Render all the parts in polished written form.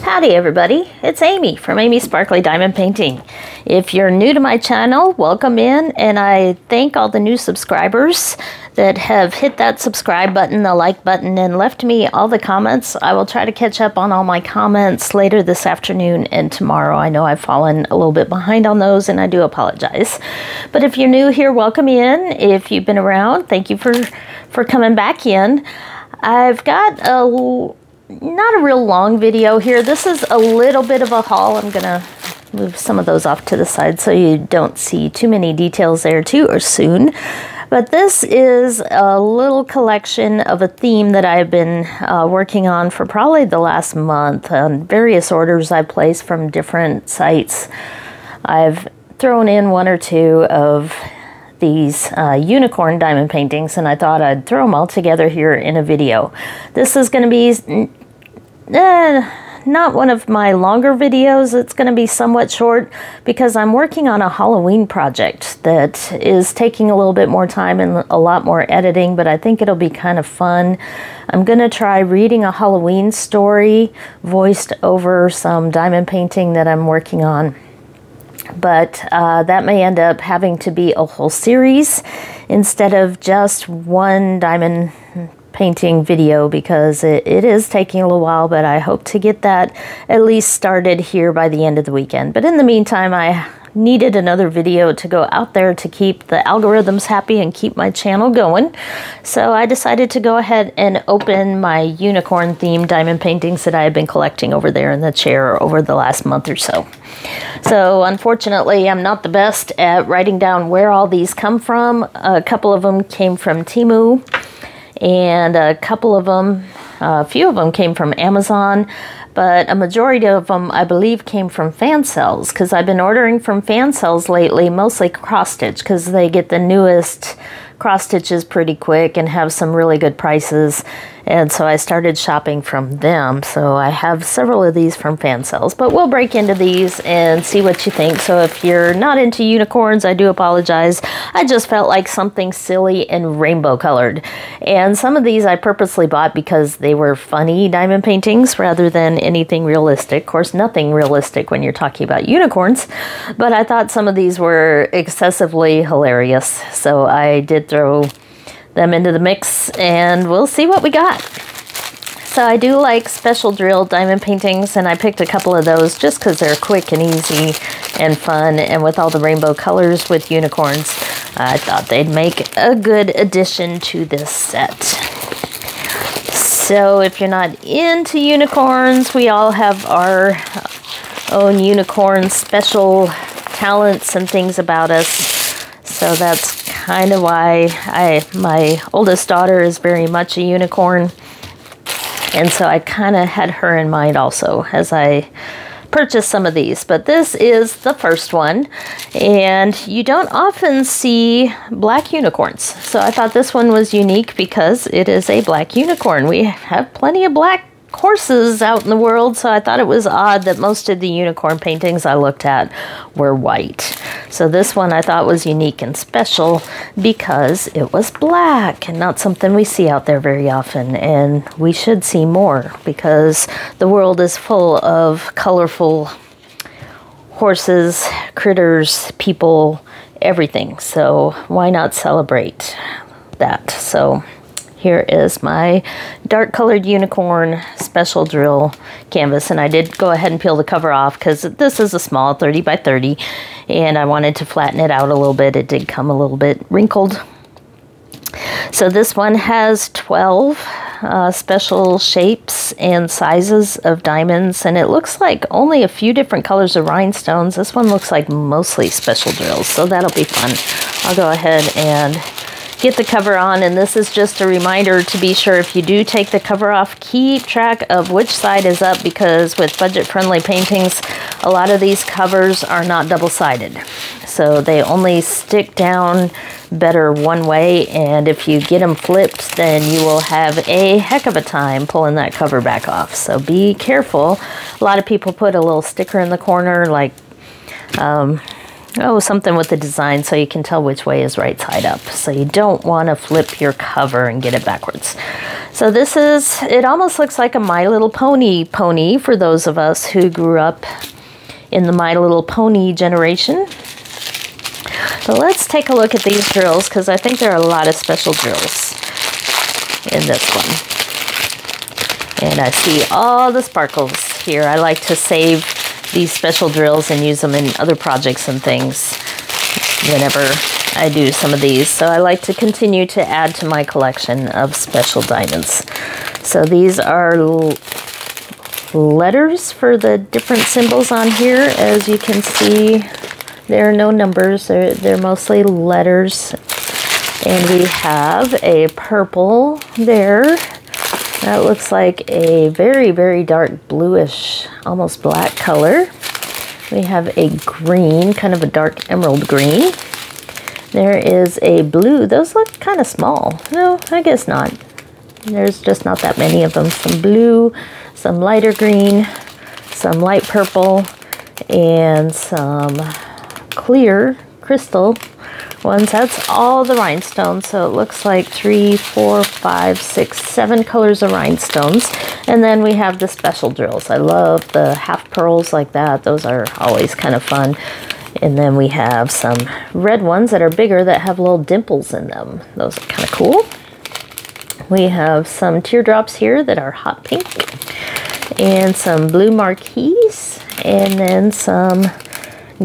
Howdy everybody, it's Amy from Amy's Sparkly Diamond Painting. If you're new to my channel, welcome in, and I thank all the new subscribers that have hit that subscribe button, the like button, and left me all the comments. I will try to catch up on all my comments later this afternoon and tomorrow. I know I've fallen a little bit behind on those and I do apologize. But if you're new here, welcome in. If you've been around, thank you for coming back in. I've got not a real long video here. This is a little bit of a haul. I'm gonna move some of those off to the side so you don't see too many details there too or soon. But this is a little collection of a theme that I've been working on for probably the last month on various orders I placed from different sites. I've thrown in one or two of these unicorn diamond paintings, and I thought I'd throw them all together here in a video. This is going to be not one of my longer videos. It's going to be somewhat short because I'm working on a Halloween project that is taking a little bit more time and a lot more editing, but I think it'll be kind of fun. I'm going to try reading a Halloween story voiced over some diamond painting that I'm working on. But that may end up having to be a whole series instead of just one diamond painting video because it is taking a little while, but I hope to get that at least started here by the end of the weekend. But in the meantime, I needed another video to go out there to keep the algorithms happy and keep my channel going. So I decided to go ahead and open my unicorn themed diamond paintings that I have been collecting over there in the chair over the last month or so. So unfortunately, I'm not the best at writing down where all these come from. A couple of them came from Temu, and a few of them came from Amazon, but a majority of them, I believe, came from Fansells, because I've been ordering from Fansells lately, mostly cross-stitch, because they get the newest cross-stitches pretty quick and have some really good prices. And so I started shopping from them. So I have several of these from Fansells, but we'll break into these and see what you think. So if you're not into unicorns, I do apologize. I just felt like something silly and rainbow colored. And some of these I purposely bought because they were funny diamond paintings rather than anything realistic. Of course, nothing realistic when you're talking about unicorns, but I thought some of these were excessively hilarious. So I did throw them into the mix and we'll see what we got. So I do like special drill diamond paintings, and I picked a couple of those just because they're quick and easy and fun, and with all the rainbow colors with unicorns, I thought they'd make a good addition to this set. So if you're not into unicorns, we all have our own unicorn special talents and things about us. So that's kind of why my oldest daughter is very much a unicorn, and so I kind of had her in mind also as I purchased some of these. But this is the first one, and you don't often see black unicorns, so I thought this one was unique because it is a black unicorn. We have plenty of black horses out in the world, so I thought it was odd that most of the unicorn paintings I looked at were white. So this one I thought was unique and special because it was black and not something we see out there very often, and we should see more because the world is full of colorful horses, critters, people, everything. So why not celebrate that? So here is my dark colored unicorn special drill canvas, and I did go ahead and peel the cover off because this is a small 30 by 30 and I wanted to flatten it out a little bit. It did come a little bit wrinkled. So this one has 12 special shapes and sizes of diamonds, and it looks like only a few different colors of rhinestones. This one looks like mostly special drills, so that'll be fun. I'll go ahead and get the cover on, and this is just a reminder to be sure if you do take the cover off, keep track of which side is up, because with budget-friendly paintings, a lot of these covers are not double-sided. So they only stick down better one way, and if you get them flipped, then you will have a heck of a time pulling that cover back off. So be careful. A lot of people put a little sticker in the corner, like oh, something with the design so you can tell which way is right side up. So you don't want to flip your cover and get it backwards. So this is, it almost looks like a My Little Pony pony for those of us who grew up in the My Little Pony generation. But let's take a look at these drills because I think there are a lot of special drills in this one. And I see all the sparkles here. I like to save these special drills and use them in other projects and things whenever I do some of these. So I like to continue to add to my collection of special diamonds. So these are letters for the different symbols on here. As you can see, there are no numbers. They're mostly letters. And we have a purple there. That looks like a very, very dark bluish, almost black color. We have a green, kind of a dark emerald green. There is a blue. Those look kind of small. No, I guess not. There's just not that many of them. Some blue, some lighter green, some light purple, and some clear crystal ones. That's all the rhinestones. So it looks like 3, 4, 5, 6, 7 colors of rhinestones. And then we have the special drills. I love the half pearls like that. Those are always kind of fun. And then we have some red ones that are bigger that have little dimples in them. Those are kind of cool. We have some teardrops here that are hot pink. And some blue marquise. And then some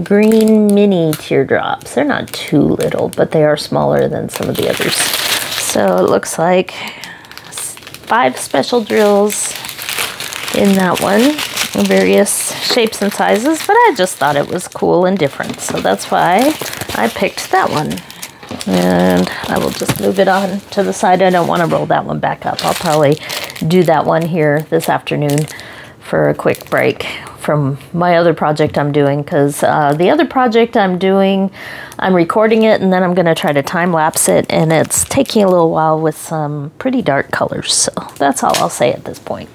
green mini teardrops. They're not too little, but they are smaller than some of the others. So it looks like 5 special drills in that one, various shapes and sizes, but I just thought it was cool and different, so that's why I picked that one. And I will just move it on to the side. I don't want to roll that one back up. I'll probably do that one here this afternoon for a quick break from my other project I'm doing, because the other project I'm doing, I'm recording it and then I'm going to try to time lapse it, and it's taking a little while with some pretty dark colors, so that's all I'll say at this point.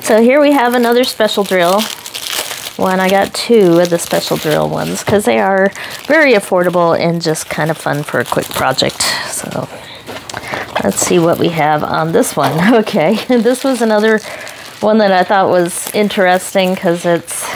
So here we have another special drill one. I got 2 of the special drill ones because they are very affordable and just kind of fun for a quick project. So let's see what we have on this one. Okay, this was another one that I thought was interesting because it's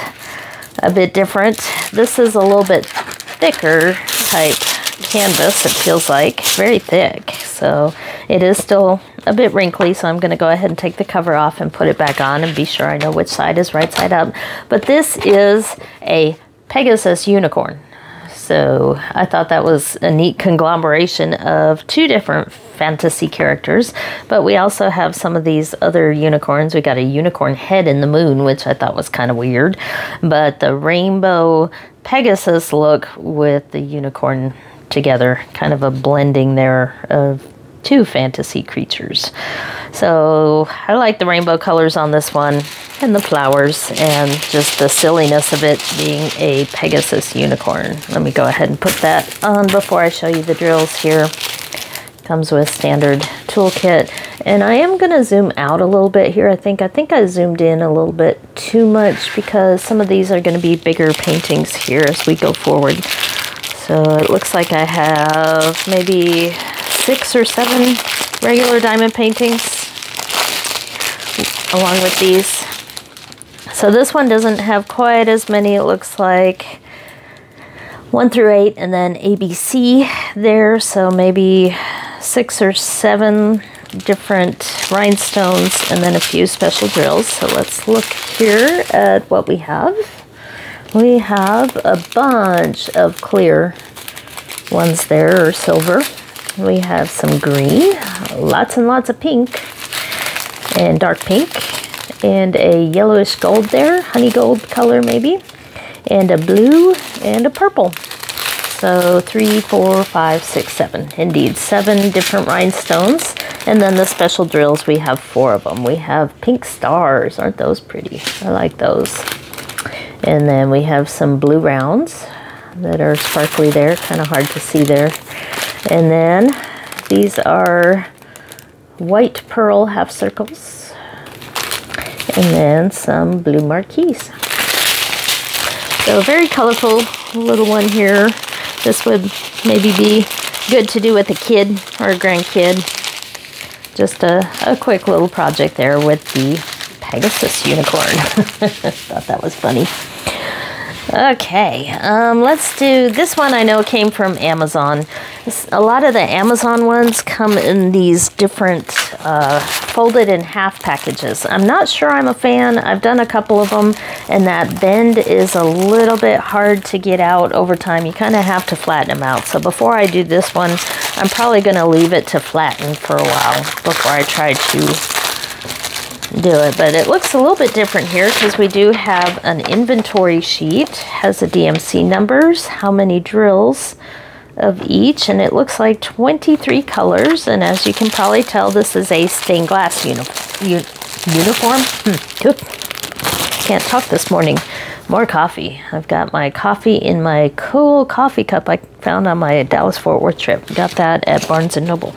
a bit different. This is a little bit thicker type canvas, it feels like. Very thick. So it is still a bit wrinkly, so I'm going to go ahead and take the cover off and put it back on and be sure I know which side is right side up. But this is a Pegasus unicorn. So I thought that was a neat conglomeration of 2 different fantasy characters, but we also have some of these other unicorns. We got a unicorn head in the moon, which I thought was kind of weird, but the rainbow Pegasus look with the unicorn together, kind of a blending there of 2 fantasy creatures. So I like the rainbow colors on this one, and the flowers, and just the silliness of it being a Pegasus unicorn. Let me go ahead and put that on before I show you the drills here. Comes with standard toolkit, and I am going to zoom out a little bit here. I think I zoomed in a little bit too much because some of these are going to be bigger paintings here as we go forward. So it looks like I have maybe 6 or 7 regular diamond paintings along with these. So this one doesn't have quite as many. It looks like 1 through 8 and then ABC there. So maybe 6 or 7 different rhinestones and then a few special drills. So let's look here at what we have. We have a bunch of clear ones there, or silver. We have some green, lots and lots of pink and dark pink, and a yellowish gold there, honey gold color maybe, and a blue and a purple. So 3, 4, 5, 6, 7. Indeed, 7 different rhinestones. And then the special drills, we have 4 of them. We have pink stars. Aren't those pretty? I like those. And then we have some blue rounds that are sparkly there, kind of hard to see there. And then these are white pearl half circles. And then some blue marquise. So a very colorful little one here. This would maybe be good to do with a kid or a grandkid. Just a quick little project there with the Pegasus unicorn. Thought that was funny. Okay, let's do this one. I know came from Amazon. A lot of the Amazon ones come in these different folded in half packages. I'm not sure I'm a fan. I've done a couple of them, and that bend is a little bit hard to get out over time. You kind of have to flatten them out. So before I do this one, I'm probably going to leave it to flatten for a while before I try to do it. But it looks a little bit different here because we do have an inventory sheet, has the DMC numbers, how many drills of each, and it looks like 23 colors. And as you can probably tell, this is a stained glass uniform. Can't talk this morning. More coffee. I've got my coffee in my cool coffee cup I found on my Dallas-Fort Worth trip. Got that at Barnes & Noble.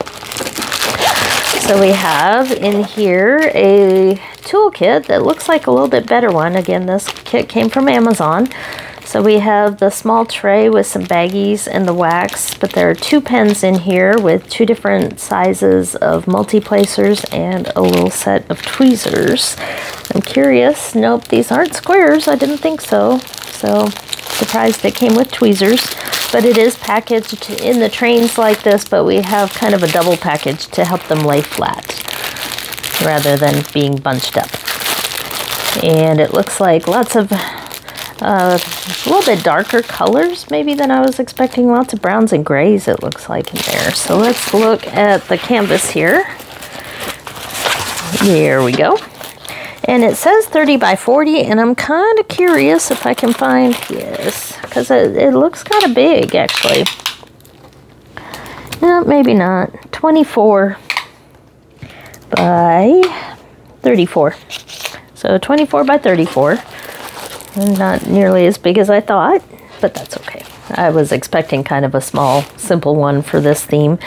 So we have in here a toolkit that looks like a little bit better one. Again, this kit came from Amazon. So we have the small tray with some baggies and the wax, but there are 2 pens in here with 2 different sizes of multi-placers and a little set of tweezers. I'm curious. Nope, these aren't squares. I didn't think so. So surprised it came with tweezers. But it is packaged in the trains like this, but we have kind of a double package to help them lay flat rather than being bunched up. And it looks like lots of a little bit darker colors maybe than I was expecting. Lots of browns and grays it looks like in there. So let's look at the canvas here. Here we go. And it says 30 by 40, and I'm kind of curious if I can find, yes, because it looks kind of big, actually. No, maybe not. 24 by 34. So 24 by 34. Not nearly as big as I thought, but that's okay. I was expecting kind of a small, simple one for this theme.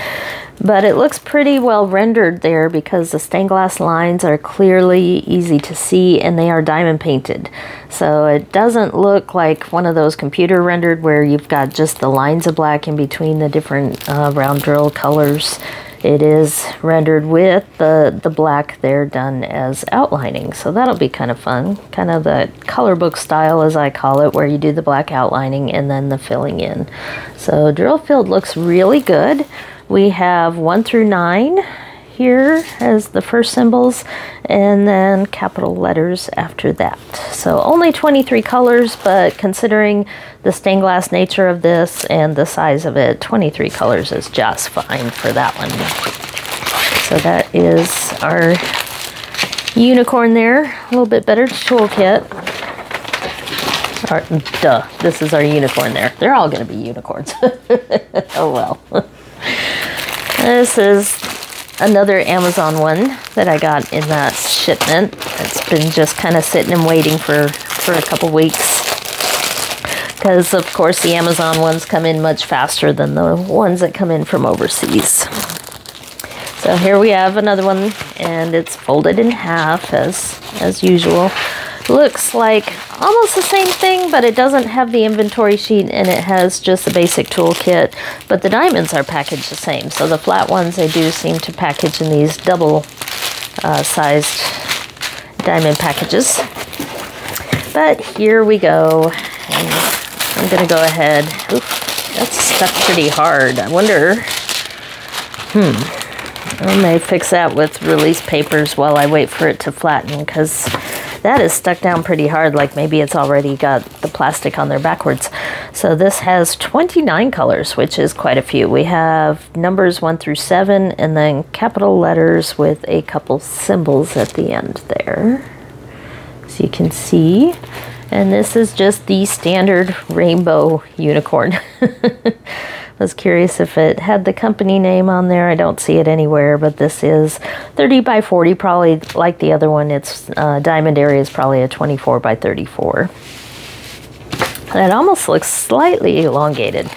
But it looks pretty well rendered there because the stained glass lines are clearly easy to see and they are diamond painted. So it doesn't look like one of those computer rendered where you've got just the lines of black in between the different round drill colors. It is rendered with the black there done as outlining. So that'll be kind of fun. Kind of the color book style, as I call it, where you do the black outlining and then the filling in. So drill field looks really good. We have 1 through 9 here as the first symbols, and then capital letters after that. So only 23 colors, but considering the stained glass nature of this and the size of it, 23 colors is just fine for that one. So that is our unicorn there. A little bit better toolkit. Duh, this is our unicorn there. They're all going to be unicorns. Oh well. This is another Amazon one that I got in that shipment. It's been just kind of sitting and waiting for a couple weeks. Because, of course, the Amazon ones come in much faster than the ones that come in from overseas. So here we have another one, and it's folded in half as usual. Looks like almost the same thing, but it doesn't have the inventory sheet, and it has just the basic toolkit. But the diamonds are packaged the same. So the flat ones, they do seem to package in these double sized diamond packages. But here we go. And I'm going to go ahead. Oof, that's stuck pretty hard. I wonder, I may fix that with release papers while I wait for it to flatten, because that is stuck down pretty hard, like maybe it's already got the plastic on there backwards. So this has 29 colors, which is quite a few. We have numbers 1 through 7, and then capital letters with a couple symbols at the end there, so you can see. And this is just the standard rainbow unicorn. I was curious if it had the company name on there. I don't see it anywhere, but this is 30 by 40, probably like the other one. Its diamond area is probably a 24 by 34. And it almost looks slightly elongated,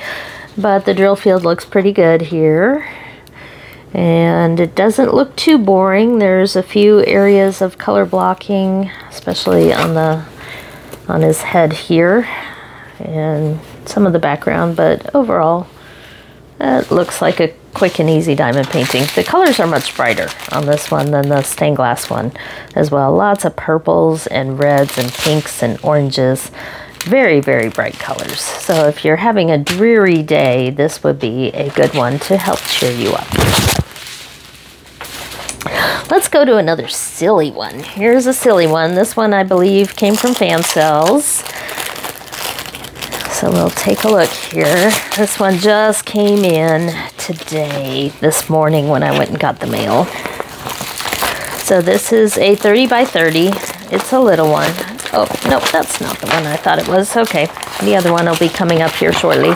but the drill field looks pretty good here. And it doesn't look too boring. There's a few areas of color blocking, especially on his head here. and some of the background, but overall it looks like a quick and easy diamond painting. The colors are much brighter on this one than the stained glass one as well. Lots of purples and reds and pinks and oranges. Very, very bright colors. So if you're having a dreary day, this would be a good one to help cheer you up. Let's go to another silly one. Here's a silly one. This one I believe came from Fansells. So we'll take a look here. This one just came in today, this morning when I went and got the mail. So this is a 30 by 30. It's a little one. Oh, nope, that's not the one I thought it was. Okay, the other one will be coming up here shortly.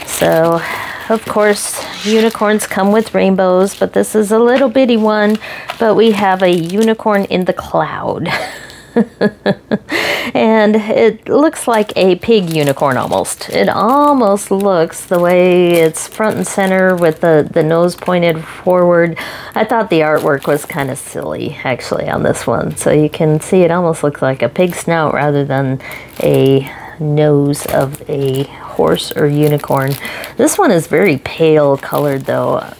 So, of course, unicorns come with rainbows, but this is a little bitty one. But we have a unicorn in the cloud. And it looks like a pig unicorn almost. It almost looks the way it's front and center with the nose pointed forward. I thought the artwork was kind of silly actually on this one. So you can see it almost looks like a pig snout rather than a nose of a horse or unicorn. This one is very pale colored though.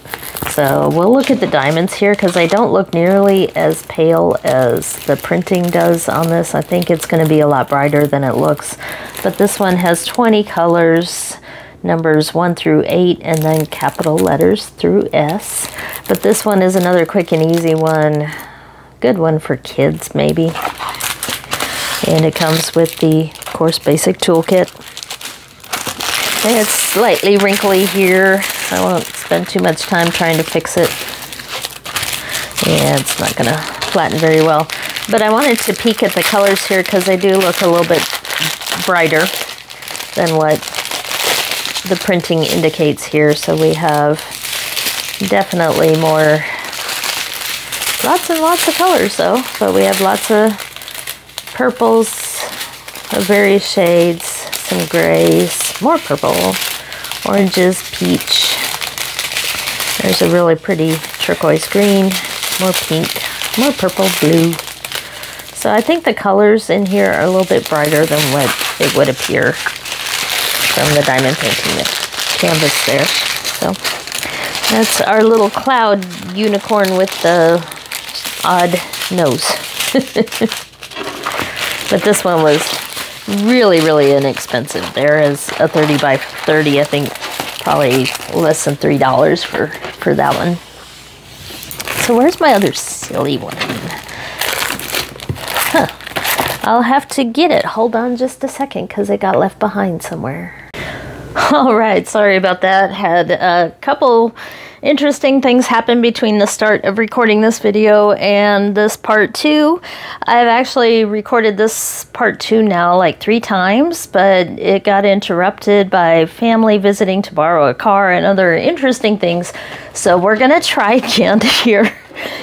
So we'll look at the diamonds here because they don't look nearly as pale as the printing does on this. I think it's going to be a lot brighter than it looks. But this one has 20 colors, numbers 1 through 8, and then capital letters through S. But this one is another quick and easy one. Good one for kids maybe. And it comes with the, of course, basic toolkit. And it's slightly wrinkly here. I won't spend too much time trying to fix it. Yeah, it's not going to flatten very well. But I wanted to peek at the colors here because they do look a little bit brighter than what the printing indicates here. So we have definitely more, lots and lots of colors though. But we have lots of purples of various shades, some grays, more purple, oranges, peach. There's a really pretty turquoise green, more pink, more purple, blue. So I think the colors in here are a little bit brighter than what it would appear from the diamond painting canvas there. So that's our little cloud unicorn with the odd nose. But this one was really, really inexpensive. There is a 30 by 30, I think probably less than $3 for that one. So where's my other silly one? Huh. I'll have to get it. Hold on just a second because it got left behind somewhere. All right, sorry about that. Had a couple interesting things happen between the start of recording this video and this part 2. I've actually recorded this part 2 now like 3 times, but it got interrupted by family visiting to borrow a car and other interesting things. So we're gonna try again here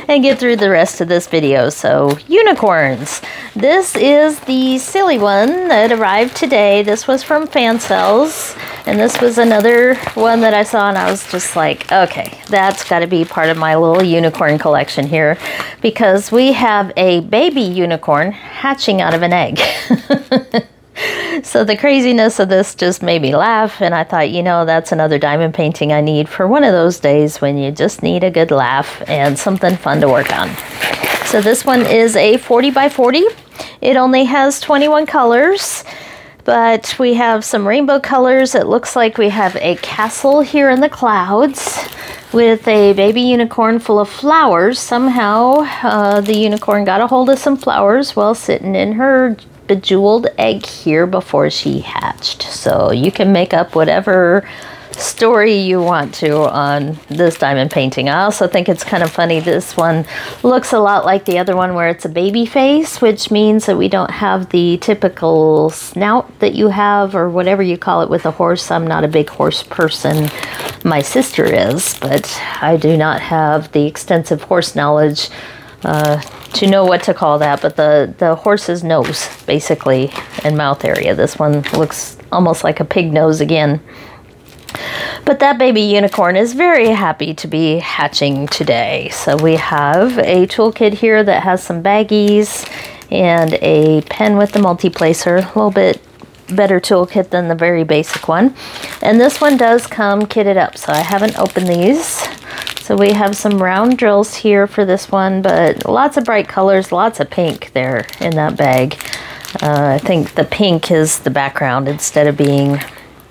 and get through the rest of this video. So unicorns. This is the silly one that arrived today. This was from Fansells, and this was another one that I saw and I was just like, okay, that's got to be part of my little unicorn collection here, because we have a baby unicorn hatching out of an egg. So the craziness of this just made me laugh, and I thought, you know, that's another diamond painting I need for one of those days when you just need a good laugh and something fun to work on. So this one is a 40 by 40. It only has 21 colors, but we have some rainbow colors. It looks like we have a castle here in the clouds with a baby unicorn full of flowers. Somehow the unicorn got a hold of some flowers while sitting in her bejeweled egg here before she hatched. So you can make up whatever story you want to on this diamond painting. I also think it's kind of funny. This one looks a lot like the other one where it's a baby face, which means that we don't have the typical snout that you have, or whatever you call it, with a horse. I'm not a big horse person. My sister is, but I do not have the extensive horse knowledge to know what to call that. But the horse's nose, basically, and mouth area. This one looks almost like a pig nose again. But that baby unicorn is very happy to be hatching today. So we have a toolkit here that has some baggies and a pen with the multi-placer. A little bit better toolkit than the very basic one. And this one does come kitted up, so I haven't opened these. So we have some round drills here for this one, but lots of bright colors, lots of pink there in that bag. I think the pink is the background instead of being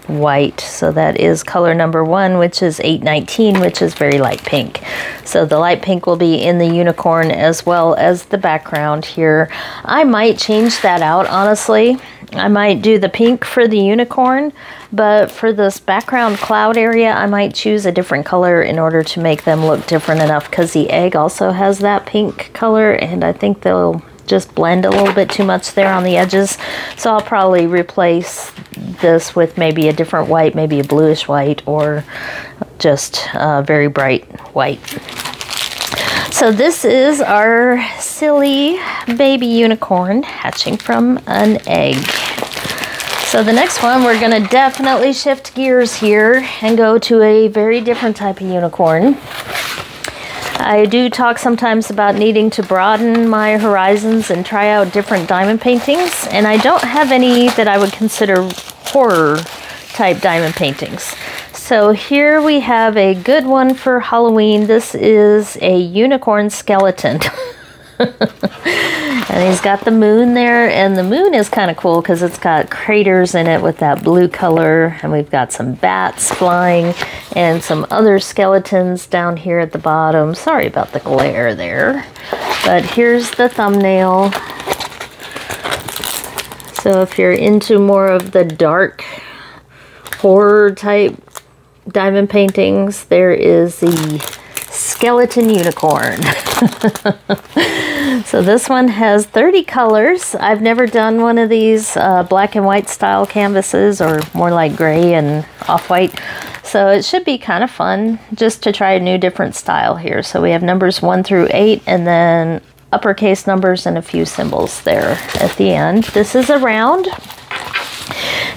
white. So that is color number 1, which is 819, which is very light pink. So the light pink will be in the unicorn as well as the background here. I might change that out, honestly. I might do the pink for the unicorn, but for this background cloud area, I might choose a different color in order to make them look different enough, because the egg also has that pink color, and I think they'll just blend a little bit too much there on the edges. So I'll probably replace this with maybe a different white, maybe a bluish white, or just very bright white. So this is our silly baby unicorn hatching from an egg. So the next one, we're going to definitely shift gears here and go to a very different type of unicorn. I do talk sometimes about needing to broaden my horizons and try out different diamond paintings, and I don't have any that I would consider horror type diamond paintings. So here we have a good one for Halloween. This is a unicorn skeleton. And he's got the moon there, and the moon is kind of cool because it's got craters in it with that blue color, and we've got some bats flying and some other skeletons down here at the bottom. Sorry about the glare there, but here's the thumbnail. So if you're into more of the dark horror type diamond paintings, there is the skeleton unicorn. So this one has 30 colors. I've never done one of these black and white style canvases, or more like gray and off-white. So it should be kind of fun just to try a new different style here. So we have numbers 1 through 8, and then uppercase numbers and a few symbols there at the end. This is a round.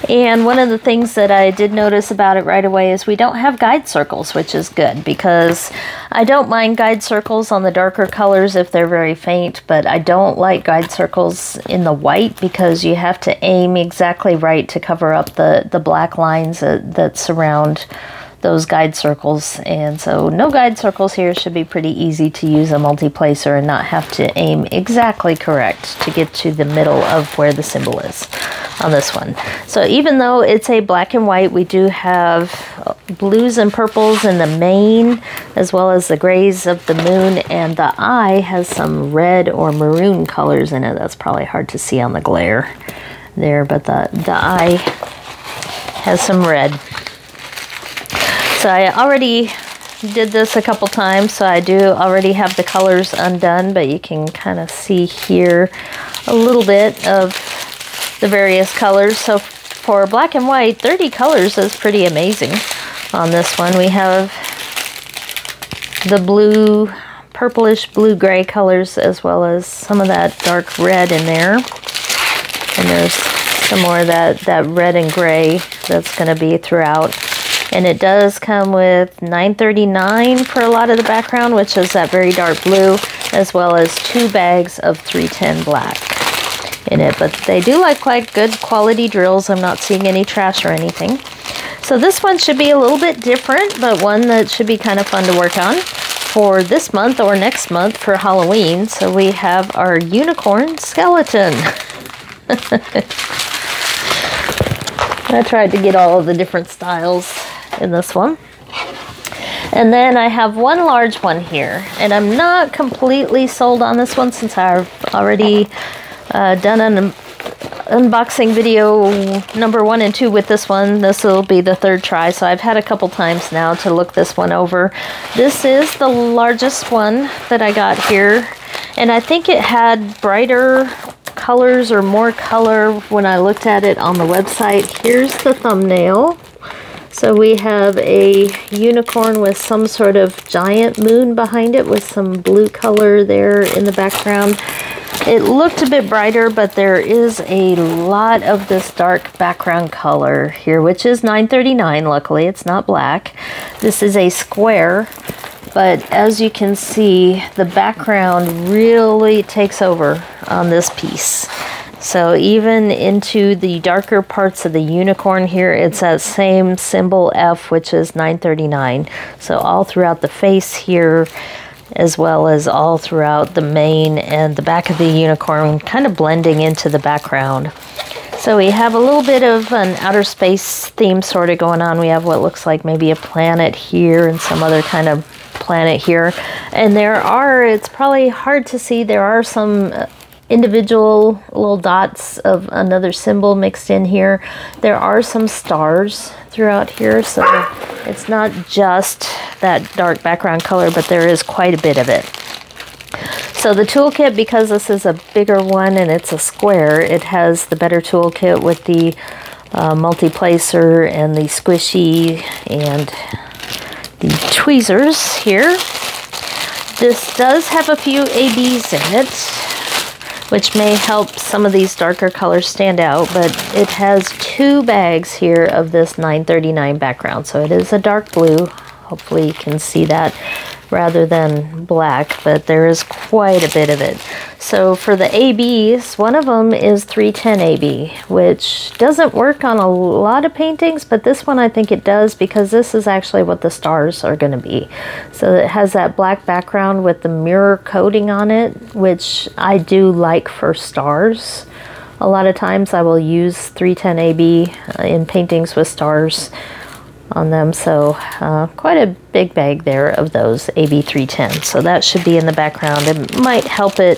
And one of the things that I did notice about it right away is we don't have guide circles, which is good, because I don't mind guide circles on the darker colors if they're very faint, but I don't like guide circles in the white because you have to aim exactly right to cover up the black lines that surround those guide circles. And so no guide circles here. Should be pretty easy to use a multi-placer and not have to aim exactly correct to get to the middle of where the symbol is on this one. So even though it's a black and white, we do have blues and purples in the mane, as well as the grays of the moon, and the eye has some red or maroon colors in it. That's probably hard to see on the glare there, but the eye has some red. So I already did this a couple times, so I do already have the colors undone, but you can kind of see here a little bit of the various colors. So for black and white, 30 colors is pretty amazing on this one. We have the blue, purplish blue-gray colors, as well as some of that dark red in there. And there's some more of that red and gray that's going to be throughout. And it does come with $9.39 for a lot of the background, which is that very dark blue, as well as 2 bags of 310 black in it. But they do like quite good quality drills. I'm not seeing any trash or anything. So this one should be a little bit different, but one that should be kind of fun to work on for this month or next month for Halloween. So we have our unicorn skeleton. I tried to get all of the different styles in this one. And then I have one large one here, and I'm not completely sold on this one since I've already done an unboxing video number 1 and 2 with this one. This will be the 3rd try, so I've had a couple times now to look this one over. This is the largest one that I got here, and I think it had brighter colors or more color when I looked at it on the website. Here's the thumbnail. So we have a unicorn with some sort of giant moon behind it with some blue color there in the background. It looked a bit brighter, but there is a lot of this dark background color here, which is $9.39. Luckily, it's not black. This is a square, but as you can see, the background really takes over on this piece. So even into the darker parts of the unicorn here, it's that same symbol F, which is 939. So all throughout the face here, as well as all throughout the mane and the back of the unicorn, kind of blending into the background. So we have a little bit of an outer space theme sort of going on. We have what looks like maybe a planet here and some other kind of planet here. And there are, it's probably hard to see, there are some individual little dots of another symbol mixed in here. There are some stars throughout here, so it's not just that dark background color, but there is quite a bit of it. So the toolkit, because this is a bigger one and it's a square, it has the better toolkit with the multi-placer and the squishy and the tweezers here. This does have a few ABs in it, which may help some of these darker colors stand out, but it has 2 bags here of this 939 background. So it is a dark blue. Hopefully you can see that rather than black, but there is quite a bit of it. So for the ABs, one of them is 310 AB, which doesn't work on a lot of paintings, but this one I think it does, because this is actually what the stars are going to be. So it has that black background with the mirror coating on it, which I do like for stars. A lot of times I will use 310 AB in paintings with stars on them, so quite a big bag there of those AB 310. So that should be in the background. It might help it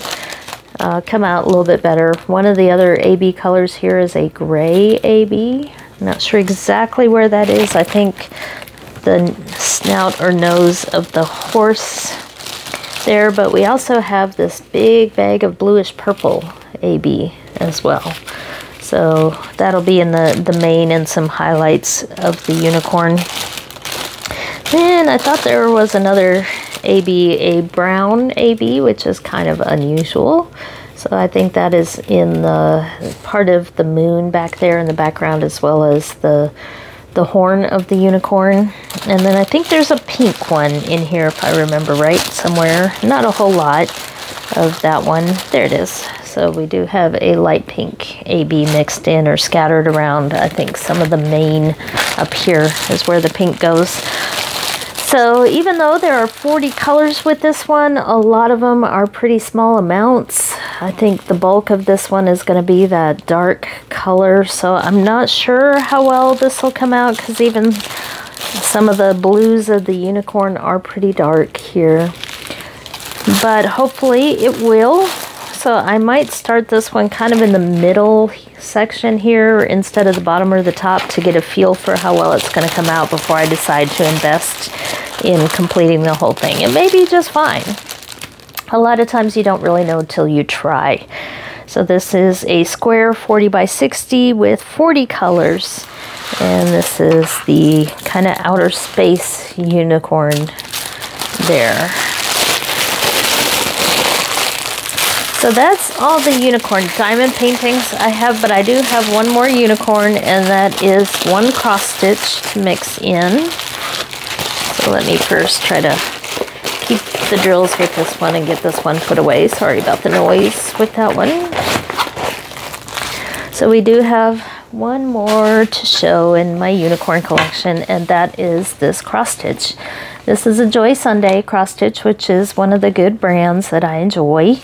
come out a little bit better. One of the other AB colors here is a gray AB. I'm not sure exactly where that is. I think the snout or nose of the horse there, but we also have this big bag of bluish purple AB as well. So that'll be in the mane and some highlights of the unicorn. Then I thought there was another AB, a brown AB, which is kind of unusual. So I think that is in the part of the moon back there in the background, as well as the horn of the unicorn. And then I think there's a pink one in here, if I remember right, somewhere. Not a whole lot of that one. There it is. So we do have a light pink AB mixed in or scattered around. I think some of the mane up here is where the pink goes. So even though there are 40 colors with this one, a lot of them are pretty small amounts. I think the bulk of this one is going to be that dark color. So I'm not sure how well this will come out, because even some of the blues of the unicorn are pretty dark here. But hopefully it will. So I might start this one kind of in the middle section here instead of the bottom or the top, to get a feel for how well it's going to come out before I decide to invest in completing the whole thing. It may be just fine. A lot of times you don't really know until you try. So this is a square 40 by 60 with 40 colors. And this is the kind of outer space unicorn there. So that's all the unicorn diamond paintings I have, but I do have one more unicorn, and that is one cross stitch to mix in. So let me first try to keep the drills with this one and get this one put away. Sorry about the noise with that one. So we do have one more to show in my unicorn collection, and that is this cross stitch. This is a Joy Sunday cross stitch, which is one of the good brands that I enjoy.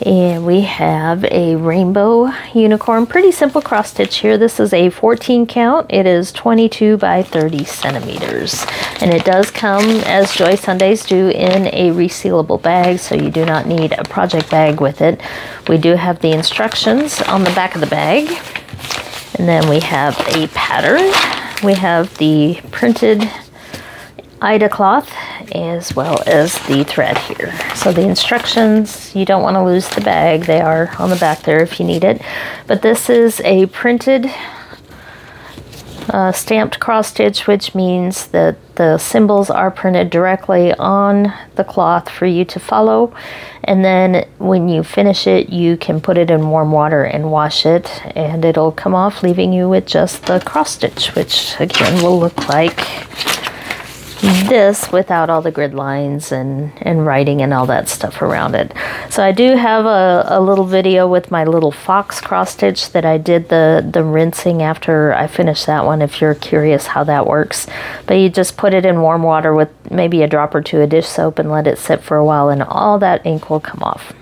And we have a rainbow unicorn, pretty simple cross stitch here. This is a 14 count. It is 22 by 30 centimeters. And it does come, as Joy Sundays do, in a resealable bag, so you do not need a project bag with it. We do have the instructions on the back of the bag. And then we have a pattern. We have the printed Ida cloth, as well as the thread here. So the instructions, you don't want to lose the bag. They are on the back there if you need it. But this is a printed stamped cross stitch, which means that the symbols are printed directly on the cloth for you to follow. And then when you finish it, you can put it in warm water and wash it, and it'll come off, leaving you with just the cross stitch, which again will look like this without all the grid lines and writing and all that stuff around it. So I do have a little video with my little fox cross stitch that I did the rinsing after I finished that one, if you're curious how that works. But you just put it in warm water with maybe a drop or two of dish soap and let it sit for a while, and all that ink will come off.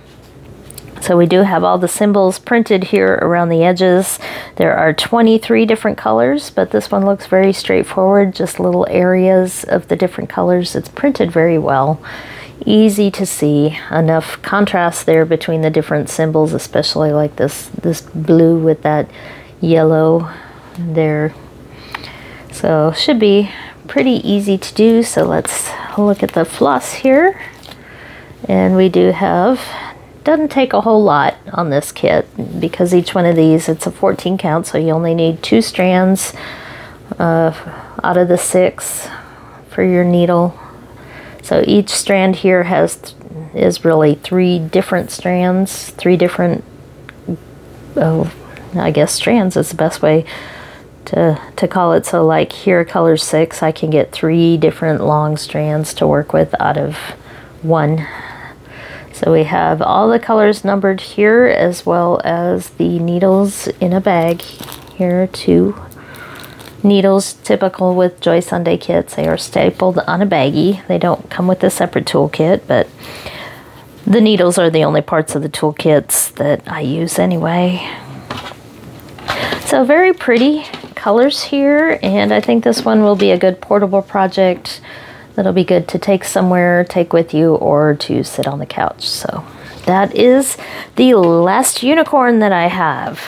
So we do have all the symbols printed here around the edges. There are 23 different colors, but this one looks very straightforward, just little areas of the different colors. It's printed very well, easy to see, enough contrast there between the different symbols, especially like this blue with that yellow there. So should be pretty easy to do. So let's look at the floss here. And we do have, doesn't take a whole lot on this kit because each one of these, it's a 14 count, so you only need 2 strands out of the 6 for your needle. So each strand here is really 3 different strands, 3 different, I guess strands is the best way to call it. So like here, color 6, I can get 3 different long strands to work with out of 1. So we have all the colors numbered here, as well as the needles in a bag. Here are 2 needles, typical with Joy Sunday kits. They are stapled on a baggie. They don't come with a separate toolkit, but the needles are the only parts of the toolkits that I use anyway. So very pretty colors here, and I think this one will be a good portable project that'll be good to take somewhere, take with you, or to sit on the couch. So that is the last unicorn that I have.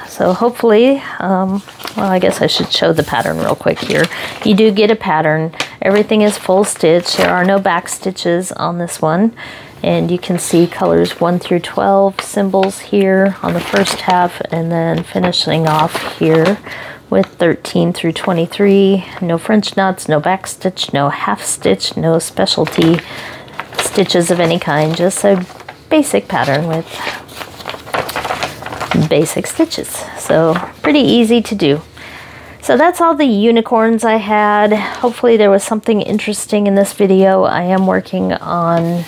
So hopefully, well, I guess I should show the pattern real quick here. You do get a pattern. Everything is full stitch. There are no back stitches on this one. And you can see colors 1 through 12 symbols here on the first half, and then finishing off here with 13 through 23. No French knots, no back stitch, no half stitch, no specialty stitches of any kind, just a basic pattern with basic stitches. So pretty easy to do. So that's all the unicorns I had. Hopefully there was something interesting in this video. I am working on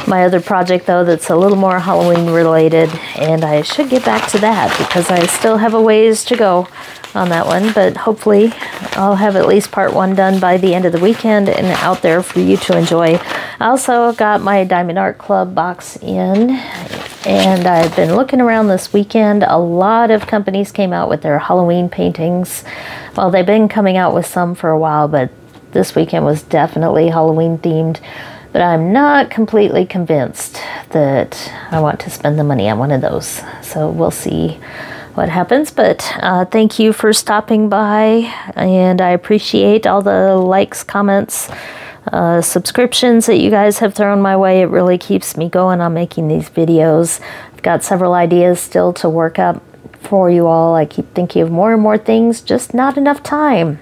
my other project though that's a little more Halloween related, and I should get back to that because I still have a ways to go on that one, but hopefully I'll have at least part 1 done by the end of the weekend and out there for you to enjoy. I also got my Diamond Art Club box in, and I've been looking around this weekend. A lot of companies came out with their Halloween paintings. Well, they've been coming out with some for a while, but this weekend was definitely Halloween themed. But I'm not completely convinced that I want to spend the money on one of those. So we'll see what happens. But thank you for stopping by, and I appreciate all the likes, comments, subscriptions that you guys have thrown my way. It really keeps me going on making these videos. I've got several ideas still to work up for you all. I keep thinking of more and more things, just not enough time.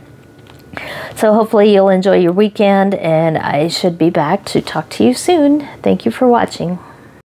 So hopefully you'll enjoy your weekend, and I should be back to talk to you soon. Thank you for watching.